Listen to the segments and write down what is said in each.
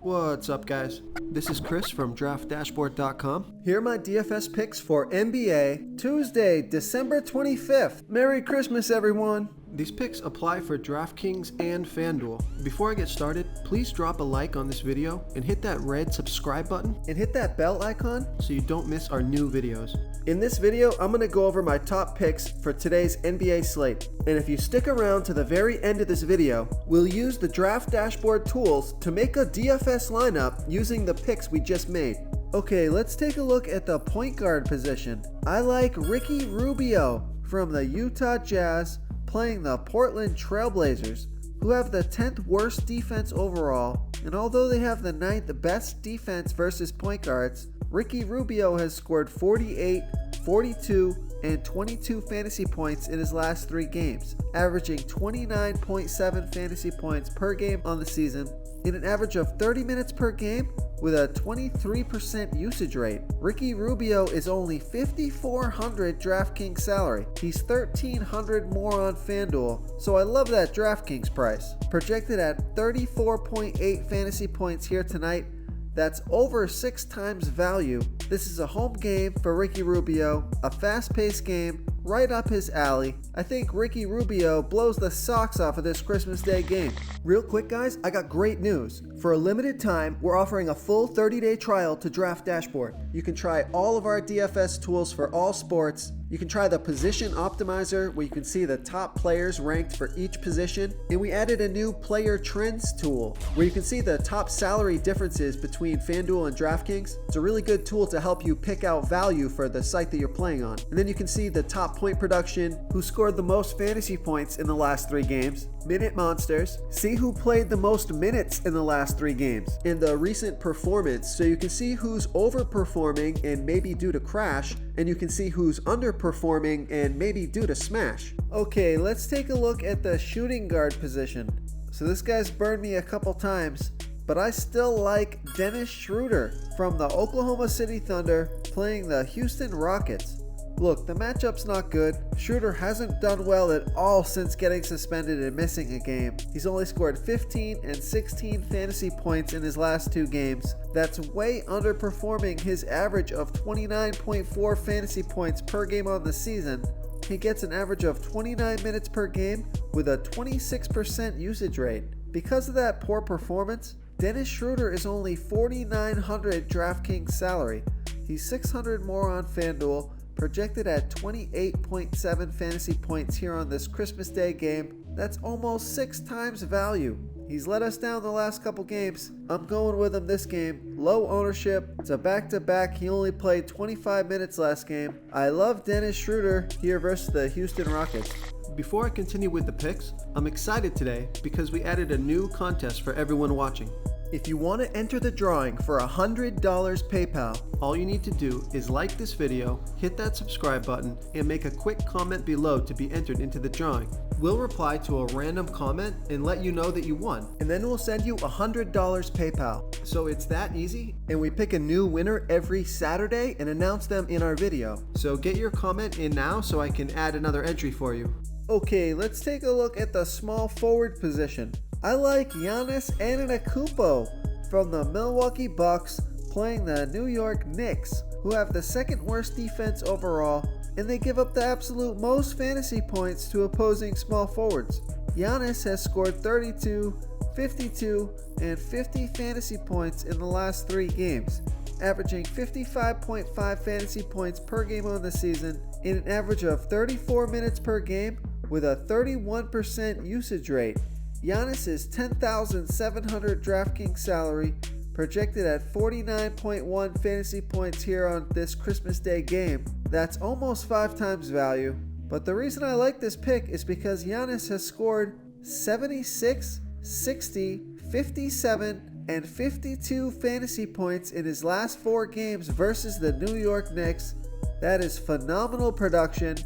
What's up, guys? This is Chris from DraftDashboard.com. Here are my DFS picks for NBA, Tuesday, December 25th. Merry Christmas, everyone! These picks apply for DraftKings and FanDuel. Before I get started, please drop a like on this video and hit that red subscribe button and hit that bell icon so you don't miss our new videos. In this video, I'm going to go over my top picks for today's NBA slate. And if you stick around to the very end of this video, we'll use the Draft Dashboard tools to make a DFS lineup using the picks we just made. Okay, let's take a look at the point guard position. I like Ricky Rubio from the Utah Jazz playing the Portland Trailblazers, who have the 10th worst defense overall, and although they have the 9th best defense versus point guards, Ricky Rubio has scored 48, 42, and 22 fantasy points in his last 3 games, averaging 29.7 fantasy points per game on the season, in an average of 30 minutes per game with a 23% usage rate. Ricky Rubio is only $5,400 DraftKings salary. He's $1,300 more on FanDuel, so I love that DraftKings price. Projected at 34.8 fantasy points here tonight, that's over 6 times value. This is a home game for Ricky Rubio, a fast-paced game, right up his alley. I think Ricky Rubio blows the socks off of this Christmas Day game. Real quick, guys, I got great news. For a limited time, we're offering a full 30-day trial to Draft Dashboard. You can try all of our DFS tools for all sports. You can try the position optimizer where you can see the top players ranked for each position. And we added a new player trends tool where you can see the top salary differences between FanDuel and DraftKings. It's a really good tool to help you pick out value for the site that you're playing on. And then you can see the top point production, who scored the most fantasy points in the last 3 games, minute monsters, see who played the most minutes in the last 3 games, and the recent performance, so you can see who's overperforming and maybe due to crash, and you can see who's underperforming and maybe due to smash. Okay, let's take a look at the shooting guard position. So this guy's burned me a couple times, but I still like Dennis Schroeder from the Oklahoma City Thunder playing the Houston Rockets. Look, the matchup's not good. Schroeder hasn't done well at all since getting suspended and missing a game. He's only scored 15 and 16 fantasy points in his last 2 games. That's way underperforming his average of 29.4 fantasy points per game on the season. He gets an average of 29 minutes per game with a 26% usage rate. Because of that poor performance, Dennis Schroeder is only $4,900 DraftKings salary. He's $600 more on FanDuel, projected at 28.7 fantasy points here on this Christmas Day game. That's almost 6 times value. He's let us down the last couple games. I'm going with him this game. Low ownership. It's a back-to-back. He only played 25 minutes last game. I love Dennis Schroeder here versus the Houston Rockets. Before I continue with the picks, I'm excited today because we added a new contest for everyone watching. If you want to enter the drawing for $100 PayPal, all you need to do is like this video, hit that subscribe button, and make a quick comment below to be entered into the drawing. We'll reply to a random comment and let you know that you won, and then we'll send you $100 PayPal. So it's that easy, and we pick a new winner every Saturday and announce them in our video. So get your comment in now so I can add another entry for you. Okay, let's take a look at the small forward position. I like Giannis Antetokounmpo from the Milwaukee Bucks playing the New York Knicks, who have the 2nd worst defense overall, and they give up the absolute most fantasy points to opposing small forwards. Giannis has scored 32, 52, and 50 fantasy points in the last 3 games, averaging 55.5 fantasy points per game on the season, in an average of 34 minutes per game with a 31% usage rate. Giannis is $10,700 DraftKings salary, projected at 49.1 fantasy points here on this Christmas Day game. That's almost 5 times value. But the reason I like this pick is because Giannis has scored 76, 60, 57, and 52 fantasy points in his last 4 games versus the New York Knicks. That is phenomenal production.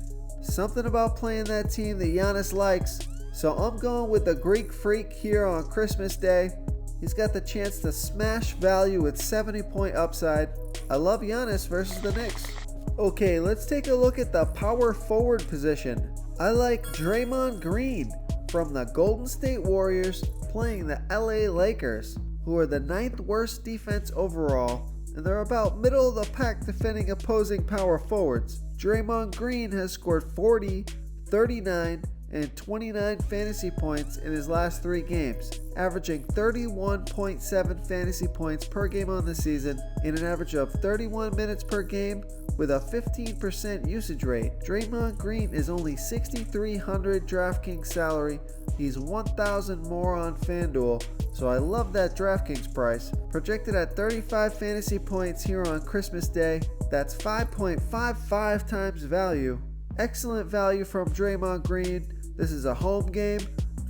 Something about playing that team that Giannis likes. So I'm going with the Greek Freak here on Christmas Day. He's got the chance to smash value with 70-point upside. I love Giannis versus the Knicks. Okay, let's take a look at the power forward position. I like Draymond Green from the Golden State Warriors playing the LA Lakers. who are the 9th worst defense overall, and they're about middle of the pack defending opposing power forwards. Draymond Green has scored 40, 39, and 29 fantasy points in his last 3 games, averaging 31.7 fantasy points per game on the season in an average of 31 minutes per game with a 15% usage rate. Draymond Green is only $6,300 DraftKings salary. He's $1,000 more on FanDuel, so I love that DraftKings price. Projected at 35 fantasy points here on Christmas Day, that's 5.55 times value. Excellent value from Draymond Green. This is a home game,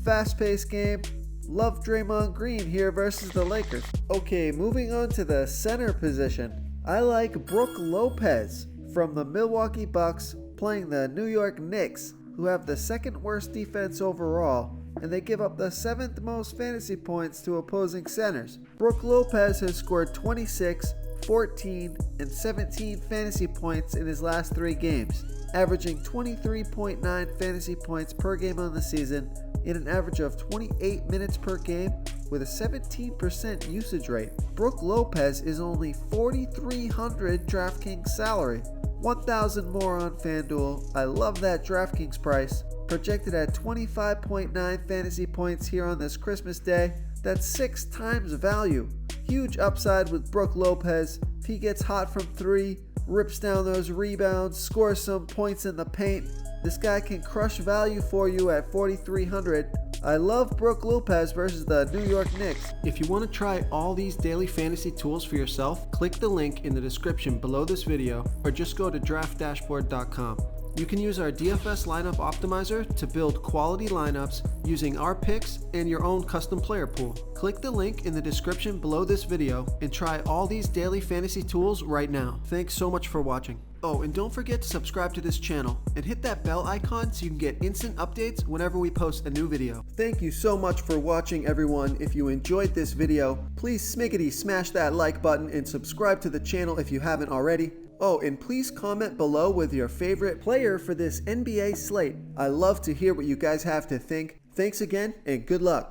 fast-paced game. Love Draymond Green here versus the Lakers. Okay, moving on to the center position. I like Brook Lopez from the Milwaukee Bucks playing the New York Knicks, who have the 2nd worst defense overall, and they give up the 7th most fantasy points to opposing centers. Brook Lopez has scored 26, 14, and 17 fantasy points in his last 3 games, averaging 23.9 fantasy points per game on the season in an average of 28 minutes per game with a 17% usage rate. Brook Lopez is only $4,300 DraftKings salary, $1,000 more on FanDuel. I love that DraftKings price. Projected at 25.9 fantasy points here on this Christmas Day, that's 6 times value. Huge upside with Brook Lopez. If he gets hot from 3, rips down those rebounds, scores some points in the paint, this guy can crush value for you at $4,300. I love Brook Lopez versus the New York Knicks. If you want to try all these daily fantasy tools for yourself, click the link in the description below this video or just go to draftdashboard.com. You can use our DFS lineup optimizer to build quality lineups using our picks and your own custom player pool. Click the link in the description below this video and try all these daily fantasy tools right now. Thanks so much for watching. Oh, and don't forget to subscribe to this channel and hit that bell icon so you can get instant updates whenever we post a new video. Thank you so much for watching, everyone. If you enjoyed this video, please smiggity smash that like button and subscribe to the channel if you haven't already. Oh, and please comment below with your favorite player for this NBA slate. I love to hear what you guys have to think. Thanks again, and good luck.